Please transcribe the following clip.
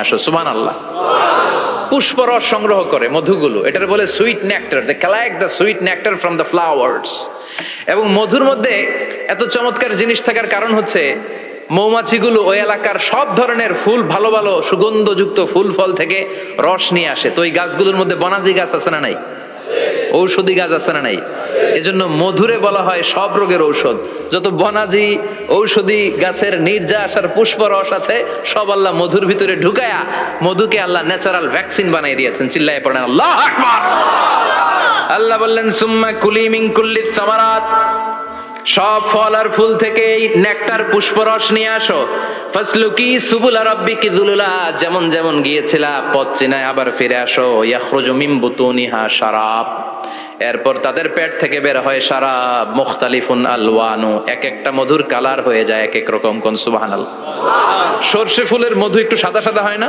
আসো সুবহানাল্লাহ। পুষ্পরস সংগ্রহ করে মধুগুলো, এটার বলে sweet nectar. They collect the sweet nectar from the flowers. এবং মধুর মধ্যে এত চমৎকার জিনিস থাকার কারণ হচ্ছে মৌমাছিগুলো ওই এলাকার সব ধরনের ফুল, ভালো ভালো সুগন্ধযুক্ত ফুল ফল থেকে রস নিয়ে আসে। তো ওই গাছগুলোর মধ্যে বনাজি গাছ আছে না নাই? ঔষধি গাছ আছে না নাই? এজন্য মধুরে বলা হয় সব রোগের ঔষধ। যত বনাজি ঔষধি গাছের নির্যাস আর পুষ্পরস আছে সব আল্লাহ মধুর ভিতরে ঢুকায়া মধুকে আল্লাহ ন্যাচারাল ভ্যাকসিন বানাই দিয়েছেন। চিল্লায়ে পড়েন আল্লাহু আকবার। আল্লাহ বললেন সুম্মা কুলি মিন কুল্লি সামারাত, সব ফল আর ফুল থেকে নেকটার পুষ্পরস নিয়ে আসো। ফাসলুকি সুবুলা রাব্বিকি যুলুলা, যেমন যেমন গিয়েছিলা পথ চিনায় আবার ফিরে আসো। ইয়াখরুজু মিন বুতুনিহা শারাব, এরপর তাদের পেট থেকে বের হয় শারাব। মুখতালিফুন আলওয়ানু, এক একটা মধুর কালার হয়ে যায় এক এক রকম। কোন সুবহানাল্লাহ। সরষে ফুলের মধু একটু সাদা সাদা হয় না?